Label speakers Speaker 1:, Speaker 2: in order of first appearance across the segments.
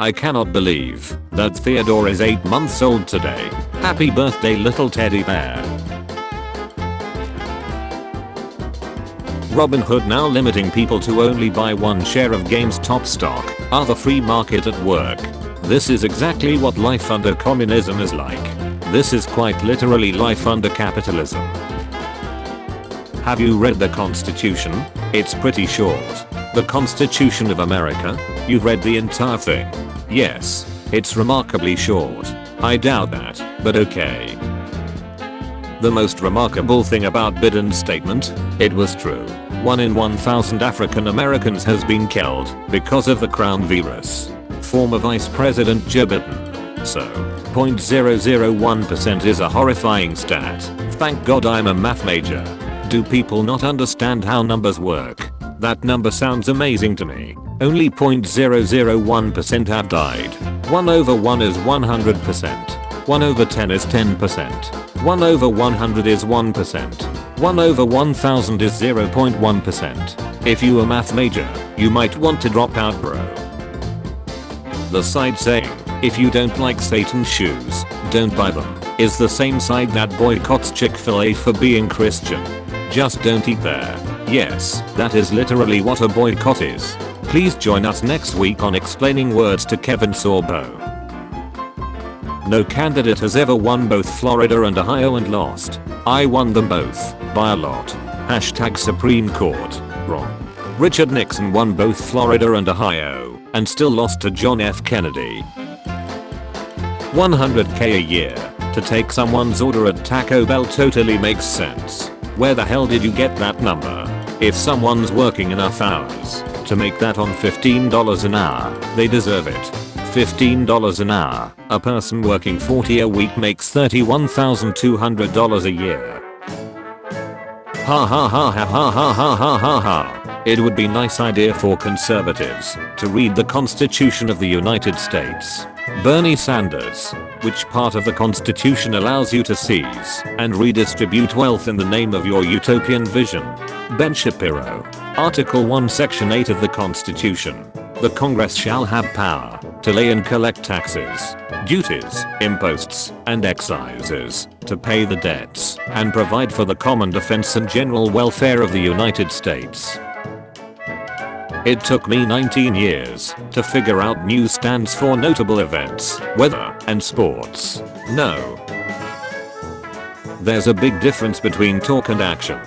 Speaker 1: I cannot believe that Theodore is 8 months old today. Happy birthday, little teddy bear. Robinhood now limiting people to only buy one share of GameStop stock. Are the free market at work? This is exactly what life under communism is like. This is quite literally life under capitalism. Have you read the Constitution? It's pretty short. The Constitution of America? You've read the entire thing? Yes. It's remarkably short. I doubt that, but okay. The most remarkable thing about Biden's statement? It was true. 1 in 1,000 African Americans has been killed because of the crown virus. Former Vice President Joe Biden. So, 0.001% is a horrifying stat. Thank God I'm a math major. Do people not understand how numbers work? That number sounds amazing to me. Only 0.001% have died. 1 over 1 is 100%. 1 over 10 is 10%. 1 over 100 is 1%. 1 over 1000 is 0.1%. If you a math major, you might want to drop out, bro. The side saying, if you don't like Satan's shoes, don't buy them, is the same side that boycotts Chick-fil-A for being Christian. Just don't eat there. Yes, that is literally what a boycott is. Please join us next week on Explaining Words to Kevin Sorbo. No candidate has ever won both Florida and Ohio and lost. I won them both, by a lot. Hashtag Supreme Court. Wrong. Richard Nixon won both Florida and Ohio, and still lost to John F. Kennedy. 100k a year to take someone's order at Taco Bell totally makes sense. Where the hell did you get that number? If someone's working enough hours to make that on $15 an hour, they deserve it. $15 an hour. A person working 40 a week makes $31,200 a year. Ha ha ha ha ha ha ha ha ha ha. It would be nice idea for conservatives to read the Constitution of the United States. Bernie Sanders. Which part of the Constitution allows you to seize and redistribute wealth in the name of your utopian vision? Ben Shapiro. Article 1 Section 8 of the Constitution. The Congress shall have power to lay and collect taxes, duties, imposts, and excises, to pay the debts, and provide for the common defense and general welfare of the United States. It took me 19 years to figure out news stands for notable events, weather, and sports. No. There's a big difference between talk and action.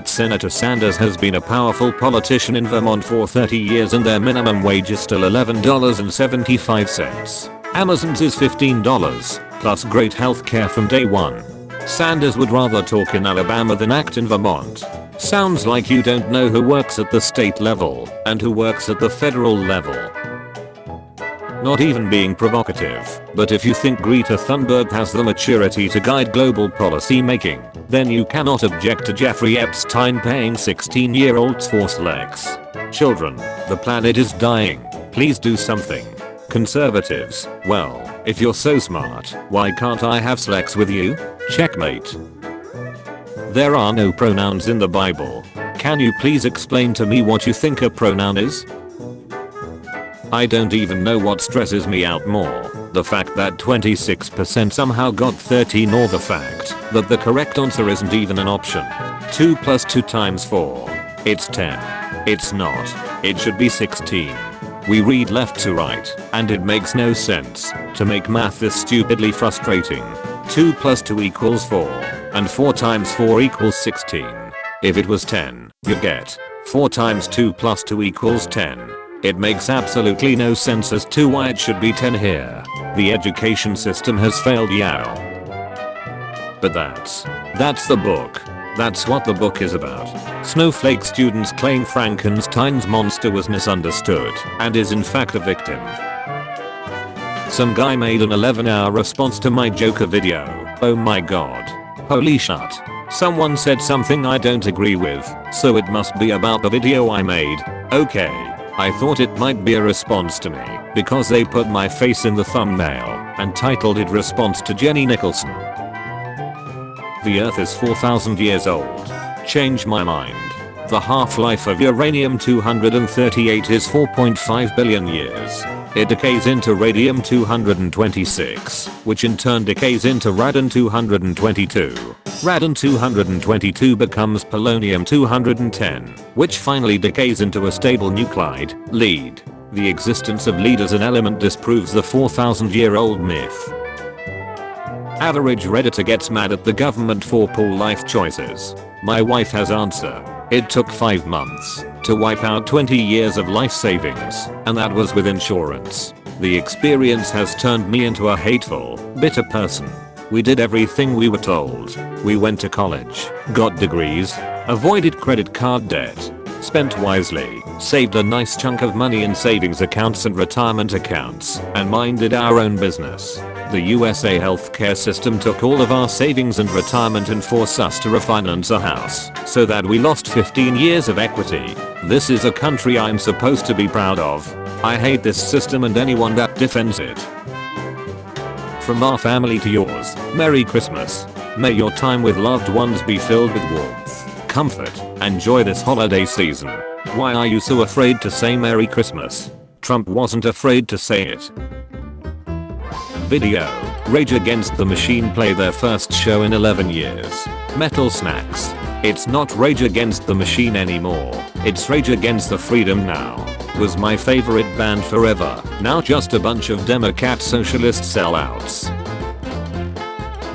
Speaker 1: Senator Sanders has been a powerful politician in Vermont for 30 years and their minimum wage is still $11.75. Amazon's is $15, plus great health care from day one. Sanders would rather talk in Alabama than act in Vermont. Sounds like you don't know who works at the state level and who works at the federal level. Not even being provocative, but if you think Greta Thunberg has the maturity to guide global policy making, then you cannot object to Jeffrey Epstein paying 16-year-olds for sex. Children, the planet is dying. Please do something. Conservatives, well, if you're so smart, why can't I have sex with you? Checkmate. There are no pronouns in the Bible. Can you please explain to me what you think a pronoun is? I don't even know what stresses me out more, the fact that 26% somehow got 13 or the fact that the correct answer isn't even an option. 2 plus 2 times 4. It's 10. It's not. It should be 16. We read left to right, and it makes no sense to make math this stupidly frustrating. 2 plus 2 equals 4, and 4 times 4 equals 16. If it was 10, you get 4 times 2 plus 2 equals 10. It makes absolutely no sense as to why it should be 10 here. The education system has failed, yeah. But that's the book. That's what the book is about. Snowflake students claim Frankenstein's monster was misunderstood and is in fact a victim. Some guy made an 11-hour response to my Joker video. Oh my god. Holy shit. Someone said something I don't agree with, so it must be about the video I made. Okay. I thought it might be a response to me because they put my face in the thumbnail and titled it Response to Jenny Nicholson. The Earth is 4,000 years old. Change my mind. The half-life of uranium-238 is 4.5 billion years. It decays into radium-226, which in turn decays into radon-222. Radon-222 becomes polonium-210, which finally decays into a stable nuclide, lead. The existence of lead as an element disproves the 4,000-year-old myth. Average Redditor gets mad at the government for poor life choices. My wife has answer. It took 5 months to wipe out 20 years of life savings, and that was with insurance. The experience has turned me into a hateful, bitter person. We did everything we were told. We went to college, got degrees, avoided credit card debt, spent wisely, saved a nice chunk of money in savings accounts and retirement accounts, and minded our own business. The USA healthcare system took all of our savings and retirement and forced us to refinance a house, so that we lost 15 years of equity. This is a country I'm supposed to be proud of. I hate this system and anyone that defends it. From our family to yours, Merry Christmas. May your time with loved ones be filled with warmth, comfort, and joy this holiday season. Why are you so afraid to say Merry Christmas? Trump wasn't afraid to say it. Video. Rage Against the Machine play their first show in 11 years. Metal Snacks. It's not Rage Against the Machine anymore. It's Rage Against the Freedom now. Was my favorite band forever. Now just a bunch of Democrat socialist sellouts.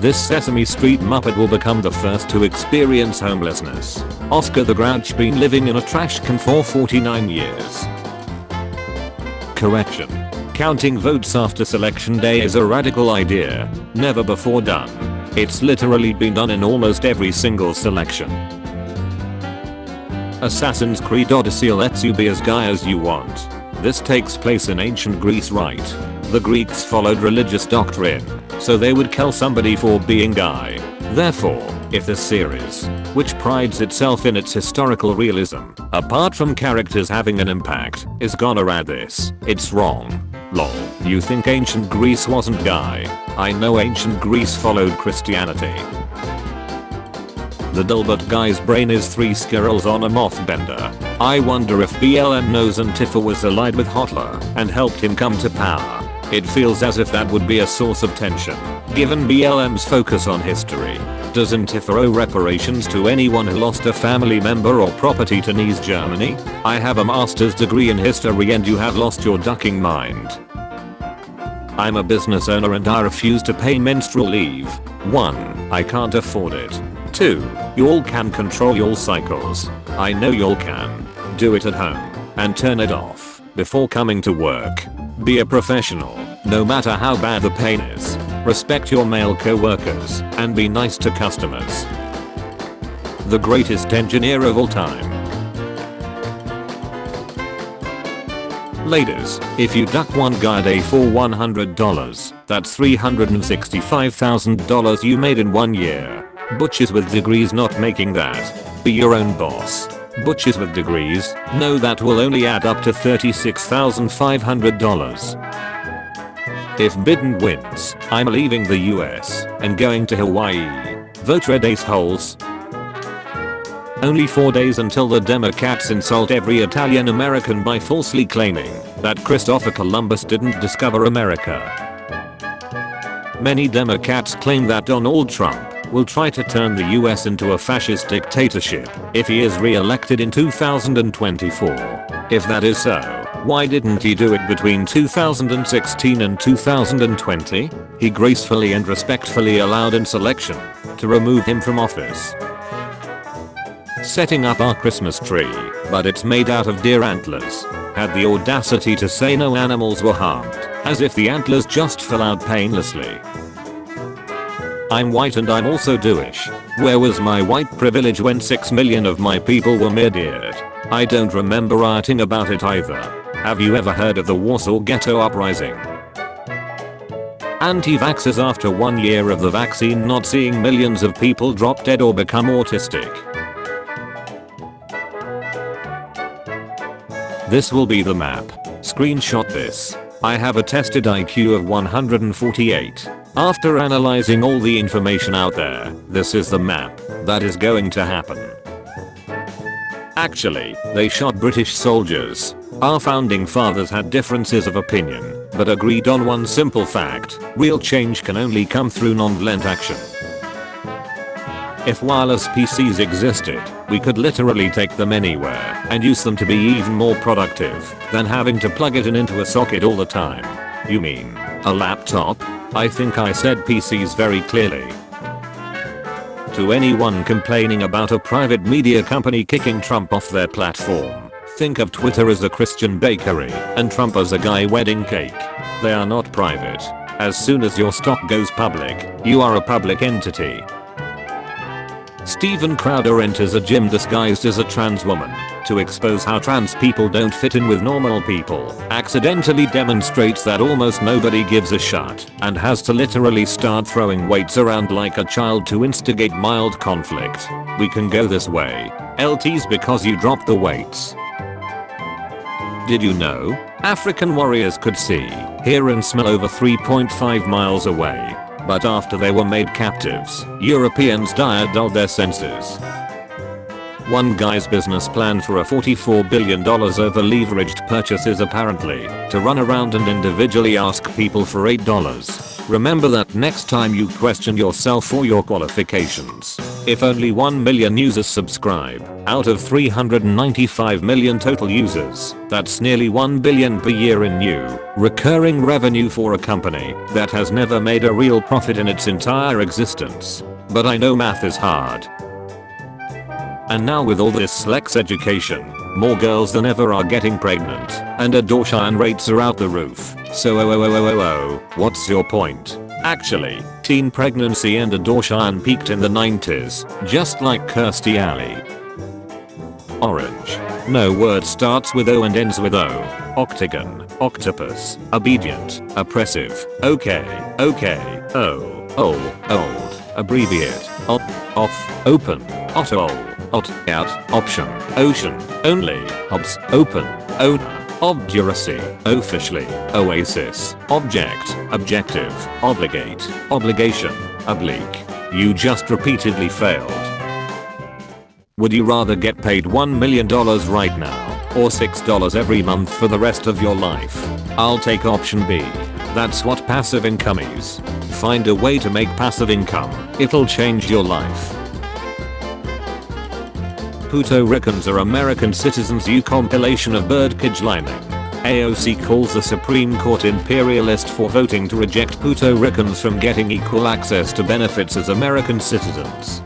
Speaker 1: This Sesame Street Muppet will become the first to experience homelessness. Oscar the Grouch been living in a trash can for 49 years. Correction. Counting votes after selection day is a radical idea, never before done. It's literally been done in almost every single selection. Assassin's Creed Odyssey lets you be as guy as you want. This takes place in ancient Greece, right? The Greeks followed religious doctrine, so they would kill somebody for being guy. Therefore, if this series, which prides itself in its historical realism, apart from characters having an impact, is gonna add this, it's wrong. Lol. You think ancient Greece wasn't guy? I know ancient Greece followed Christianity. The Dilbert guy's brain is 3 squirrels on a moth bender. I wonder if BLM knows Antifa was allied with Hitler and helped him come to power. It feels as if that would be a source of tension, given BLM's focus on history. Does Antifa owe reparations to anyone who lost a family member or property to Nazi Germany? I have a master's degree in history and you have lost your ducking mind. I'm a business owner and I refuse to pay menstrual leave. 1. I can't afford it. 2. Y'all can control your cycles. I know y'all can. Do it at home. And turn it off before coming to work. Be a professional, no matter how bad the pain is. Respect your male co-workers and be nice to customers. The greatest engineer of all time. Ladies, if you duck one guy a day for $100, that's $365,000 you made in 1 year. Butchers with degrees not making that. Be your own boss. Butchers with degrees know that will only add up to $36,500. If Biden wins, I'm leaving the US and going to Hawaii. Vote red assholes. Only 4 days until the Democrats insult every Italian American by falsely claiming that Christopher Columbus didn't discover America. Many Democrats claim that Donald Trump will try to turn the US into a fascist dictatorship if he is re-elected in 2024. If that is so, why didn't he do it between 2016 and 2020? He gracefully and respectfully allowed insurrection to remove him from office. Setting up our Christmas tree, but it's made out of deer antlers, had the audacity to say no animals were harmed, as if the antlers just fell out painlessly. I'm white and I'm also Jewish. Where was my white privilege when 6 million of my people were murdered? I don't remember writing about it either. Have you ever heard of the Warsaw Ghetto Uprising? Anti-vaxxers after 1 year of the vaccine not seeing millions of people drop dead or become autistic. This will be the map. Screenshot this. I have a tested IQ of 148. After analyzing all the information out there, this is the map that is going to happen. Actually, they shot British soldiers Our founding fathers had differences of opinion, but agreed on one simple fact: real change can only come through non-violent action. If wireless PCs existed, we could literally take them anywhere and use them to be even more productive than having to plug it into a socket all the time. You mean a laptop? I think I said PCs very clearly. To anyone complaining about a private media company kicking Trump off their platform, think of Twitter as a Christian bakery and Trump as a guy wedding cake. They are not private. As soon as your stock goes public, you are a public entity. Steven Crowder enters a gym disguised as a trans woman to expose how trans people don't fit in with normal people, accidentally demonstrates that almost nobody gives a shit, and has to literally start throwing weights around like a child to instigate mild conflict. We can go this way. LTs because you dropped the weights. Did you know? African warriors could see, hear and smell over 3.5 miles away. But after they were made captives, Europeans dulled their senses. One guy's business plan for a $44 billion over leveraged purchases apparently to run around and individually ask people for $8. Remember that next time you question yourself or your qualifications. If only 1 million users subscribe, out of 395 million total users, that's nearly 1 billion per year in new, recurring revenue for a company that has never made a real profit in its entire existence. But I know math is hard. And now with all this sex education, more girls than ever are getting pregnant, and abortion rates are out the roof. So what's your point? Actually, teen pregnancy and abortion peaked in the 90s, just like Kirstie Alley. Orange. No word starts with O and ends with O. Octagon, octopus, obedient, oppressive, okay, old, abbreviate, off, open, ottol, out, option, ocean, only, obs, open, owner, obduracy, officially, oasis, object, objective, obligate, obligation, oblique. You just repeatedly failed. Would you rather get paid $1 million right now, or $6 every month for the rest of your life? I'll take option B. That's what passive income is. Find a way to make passive income. It'll change your life. Puerto Ricans are American citizens. U compilation of birdcage lining. AOC calls the Supreme Court imperialist for voting to reject Puerto Ricans from getting equal access to benefits as American citizens.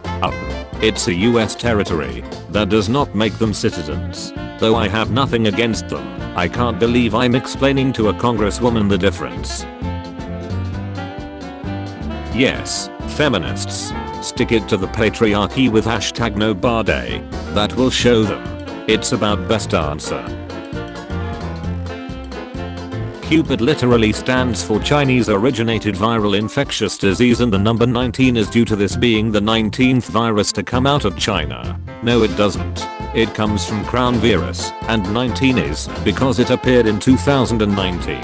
Speaker 1: It's a US territory. That does not make them citizens. Though I have nothing against them, I can't believe I'm explaining to a congresswoman the difference. Yes, feminists. Stick it to the patriarchy with hashtag #NoBarDay. That will show them. It's about best answer. Cupid literally stands for Chinese originated viral infectious disease, and the number 19 is due to this being the 19th virus to come out of China. No, it doesn't. It comes from crown virus, and 19 is because it appeared in 2019.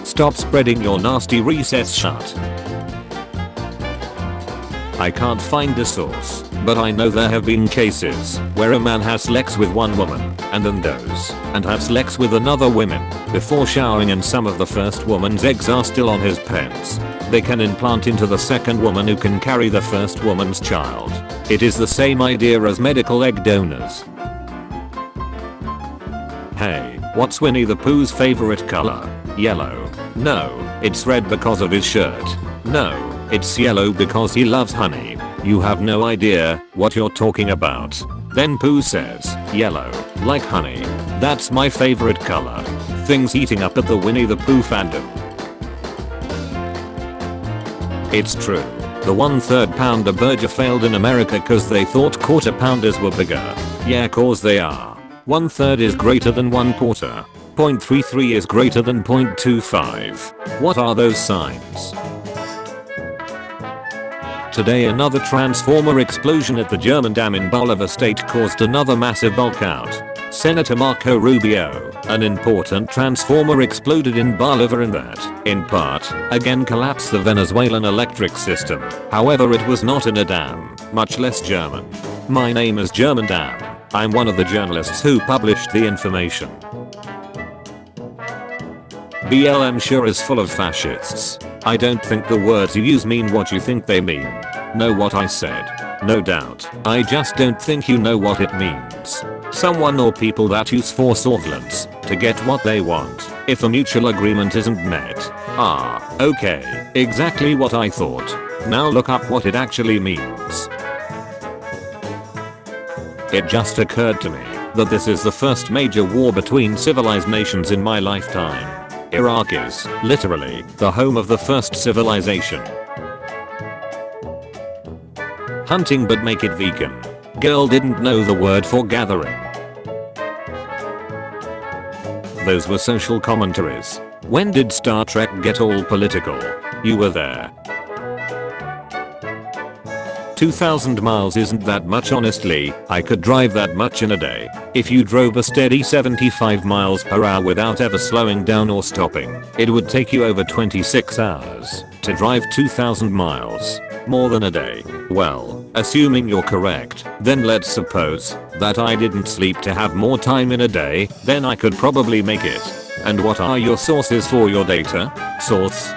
Speaker 1: Stop spreading your nasty recess shut. I can't find a source, but I know there have been cases where a man has sex with one woman and then goes and has sex with another woman before showering, and some of the first woman's eggs are still on his pants. They can implant into the second woman, who can carry the first woman's child. It is the same idea as medical egg donors. Hey, what's Winnie the Pooh's favorite color? Yellow. No, it's red because of his shirt. No, it's yellow because he loves honey. You have no idea what you're talking about. Then Pooh says, yellow, like honey. That's my favorite color. Things heating up at the Winnie the Pooh fandom. It's true. The 1/3 pounder burger failed in America cause they thought quarter pounders were bigger. Yeah, cause they are. 1/3 is greater than 1/4. 0.33 is greater than 0.25. What are those signs? Today another transformer explosion at the German dam in Bolivar State caused another massive bulk out. Senator Marco Rubio, an important transformer exploded in Bolivar and that, in part, again collapsed the Venezuelan electric system. However, it was not in a dam, much less German. My name is German Dam. I'm one of the journalists who published the information. BLM sure is full of fascists. I don't think the words you use mean what you think they mean. Know what I said? No doubt. I just don't think you know what it means. Someone or people that use force or violence to get what they want if a mutual agreement isn't met. Ah, okay. Exactly what I thought. Now look up what it actually means. It just occurred to me that this is the first major war between civilized nations in my lifetime. Iraq is, literally, the home of the first civilization. Hunting but make it vegan. Girl didn't know the word for gathering. Those were social commentaries. When did Star Trek get all political? You were there. 2,000 miles isn't that much honestly. I could drive that much in a day. If you drove a steady 75 miles per hour without ever slowing down or stopping, it would take you over 26 hours to drive 2,000 miles. More than a day. Well, assuming you're correct, then let's suppose that I didn't sleep to have more time in a day, then I could probably make it. And what are your sources for your data? Source: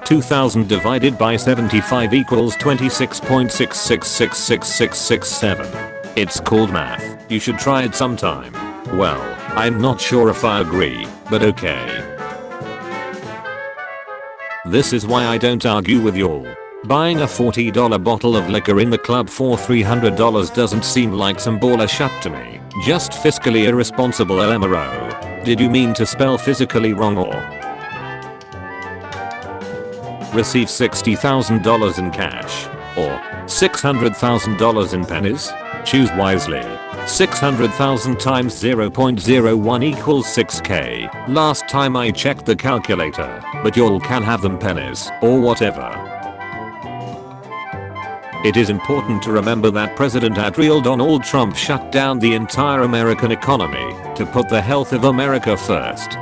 Speaker 1: 2000 divided by 75 equals 26.666667. It's called math. You should try it sometime. Well, I'm not sure if I agree, but okay. This is why I don't argue with y'all. Buying a $40 bottle of liquor in the club for $300 doesn't seem like some baller shit to me. Just fiscally irresponsible LMRO. Did you mean to spell physically wrong or receive $60,000 in cash or $600,000 in pennies? Choose wisely. 600,000 times 0.01 equals 6k. Last time I checked the calculator, but y'all can have them pennies or whatever. It is important to remember that President Real Donald Trump shut down the entire American economy to put the health of America first.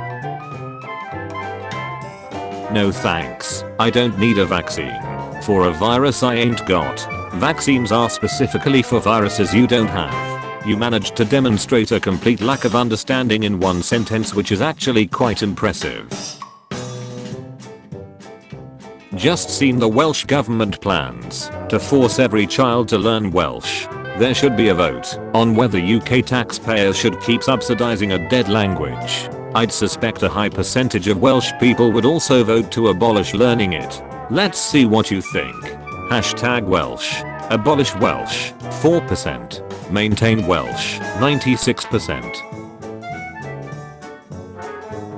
Speaker 1: No thanks. I don't need a vaccine for a virus I ain't got. Vaccines are specifically for viruses you don't have. You managed to demonstrate a complete lack of understanding in one sentence, which is actually quite impressive. Just seen the Welsh government plans to force every child to learn Welsh. There should be a vote on whether UK taxpayers should keep subsidizing a dead language. I'd suspect a high percentage of Welsh people would also vote to abolish learning it. Let's see what you think. Hashtag Welsh. Abolish Welsh. 4%. Maintain Welsh. 96%.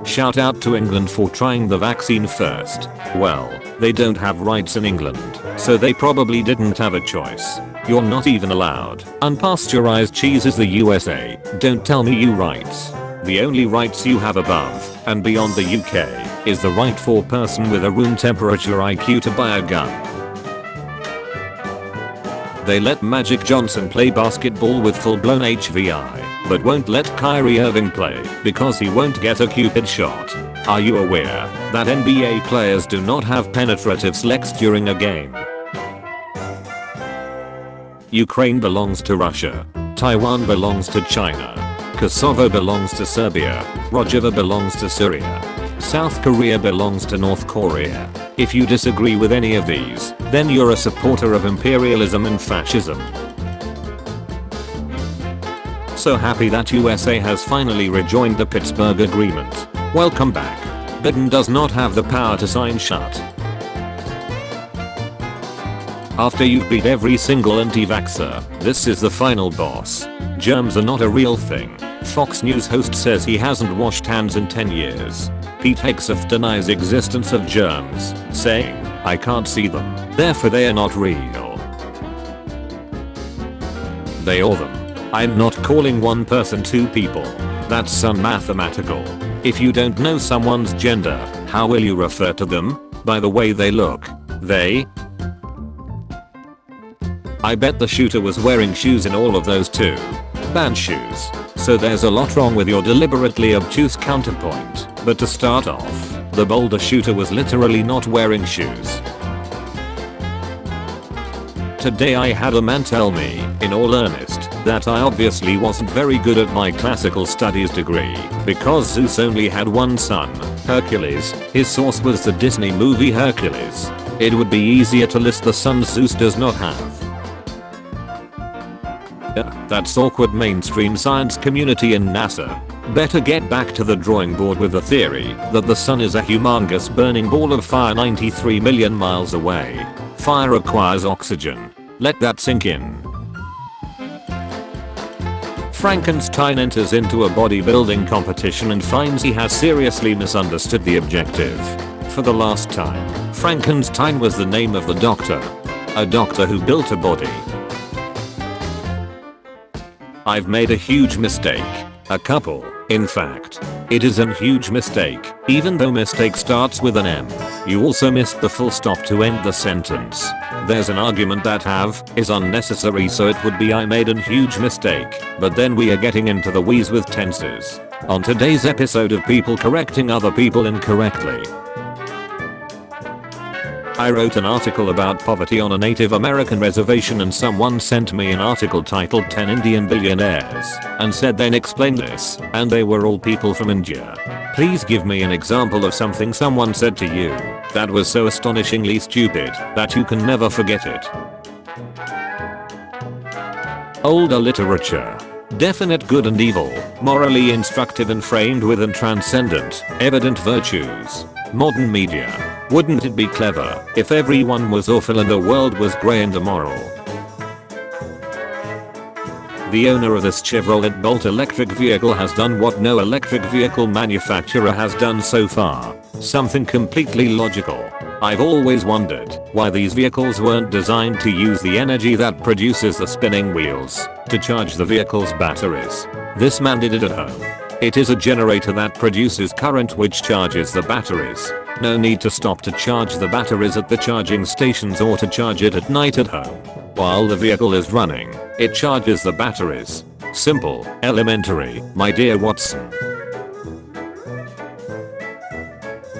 Speaker 1: Shout out to England for trying the vaccine first. Well, they don't have rights in England, so they probably didn't have a choice. You're not even allowed. Unpasteurized cheese is the USA. Don't tell me you rights. The only rights you have above and beyond the UK is the right for a person with a room temperature IQ to buy a gun. They let Magic Johnson play basketball with full-blown HVI, but won't let Kyrie Irving play because he won't get a Cupid shot. Are you aware that NBA players do not have penetrative sex during a game? Ukraine belongs to Russia. Taiwan belongs to China. Kosovo belongs to Serbia. Rojava belongs to Syria. South Korea belongs to North Korea. If you disagree with any of these, then you're a supporter of imperialism and fascism. So happy that USA has finally rejoined the Pittsburgh Agreement. Welcome back. Biden does not have the power to sign shut. After you've beat every single anti-vaxxer, this is the final boss. Germs are not a real thing. Fox News host says he hasn't washed hands in 10 years. Pete Hegseth denies existence of germs, saying, "I can't see them, therefore they are not real." They or them. I'm not calling one person two people. That's unmathematical. If you don't know someone's gender, how will you refer to them? By the way they look. They? I bet the shooter was wearing shoes in all of those too. Band shoes. So there's a lot wrong with your deliberately obtuse counterpoint. But to start off, the Boulder shooter was literally not wearing shoes. Today I had a man tell me, in all earnest, that I obviously wasn't very good at my classical studies degree because Zeus only had one son, Hercules. His source was the Disney movie Hercules. It would be easier to list the sons Zeus does not have. That's awkward mainstream science community in NASA. Better get back to the drawing board with the theory that the sun is a humongous burning ball of fire 93 million miles away. Fire requires oxygen. Let that sink in. Frankenstein enters into a bodybuilding competition and finds he has seriously misunderstood the objective. For the last time, Frankenstein was the name of the doctor. A doctor who built a body. I've made a huge mistake. A couple, in fact. It is a huge mistake, even though mistake starts with an M. You also missed the full stop to end the sentence. There's an argument that have is unnecessary, so it would be I made a huge mistake, but then we are getting into the weeds with tenses. On today's episode of people correcting other people incorrectly. I wrote an article about poverty on a Native American reservation and someone sent me an article titled 10 Indian Billionaires and said then explain this, and they were all people from India. Please give me an example of something someone said to you that was so astonishingly stupid that you can never forget it. Older literature. Definite good and evil, morally instructive and framed with transcendent, evident virtues. Modern media. Wouldn't it be clever if everyone was awful and the world was grey and immoral? The owner of this Chevrolet Bolt electric vehicle has done what no electric vehicle manufacturer has done so far. Something completely logical. I've always wondered why these vehicles weren't designed to use the energy that produces the spinning wheels to charge the vehicle's batteries. This man did it at home. It is a generator that produces current which charges the batteries. No need to stop to charge the batteries at the charging stations or to charge it at night at home. While the vehicle is running, it charges the batteries. Simple, elementary, my dear Watson.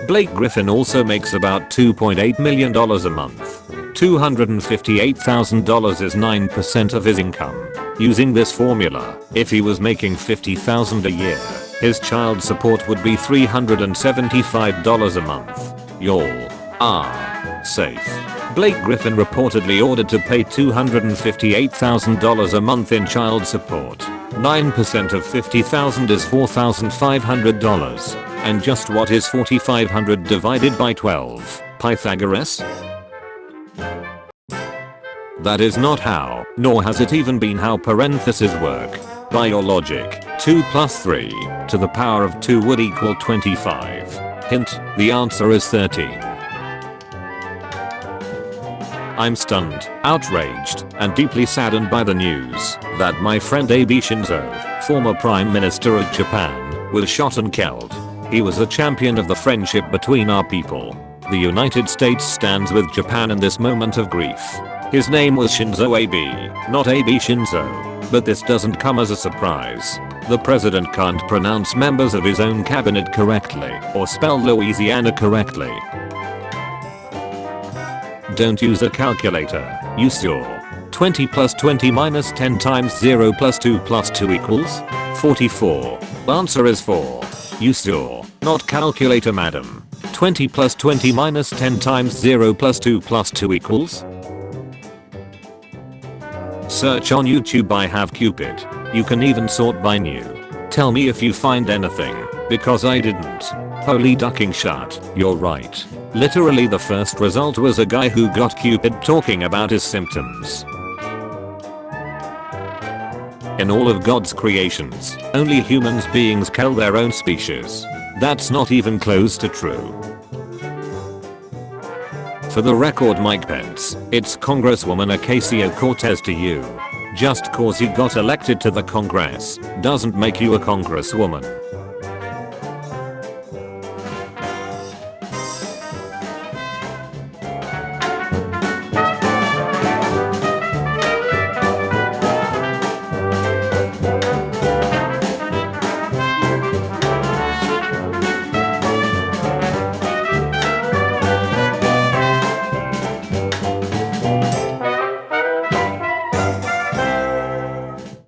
Speaker 1: Blake Griffin also makes about $2.8 million a month. $258,000 is 9% of his income. Using this formula, if he was making $50,000 a year, his child support would be $375 a month. Y'all are safe. Blake Griffin reportedly ordered to pay $258,000 a month in child support. 9% of $50,000 is $4,500. And just what is 4,500 divided by 12? Pythagoras? That is not how, nor has it even been how parentheses work. By your logic, 2 plus 3 to the power of 2 would equal 25. Hint, the answer is 13. I'm stunned, outraged, and deeply saddened by the news that my friend Abe Shinzo, former Prime Minister of Japan, was shot and killed. He was a champion of the friendship between our people. The United States stands with Japan in this moment of grief. His name was Shinzo Abe, not Abe Shinzo. But this doesn't come as a surprise. The president can't pronounce members of his own cabinet correctly or spell Louisiana correctly. Don't use a calculator. Use your 20 plus 20 minus 10 times 0 plus 2 plus 2 equals 44. Answer is 4. Use your not calculator, madam. 20 plus 20 minus 10 times 0 plus 2 plus 2 equals. Search on YouTube I have Cupid. You can even sort by new. Tell me if you find anything, because I didn't. Holy ducking shut, you're right. Literally the first result was a guy who got Cupid talking about his symptoms. In all of God's creations, only human beings kill their own species. That's not even close to true. For the record, Mike Pence, it's Congresswoman Ocasio-Cortez to you. Just cause you got elected to the Congress doesn't make you a congresswoman.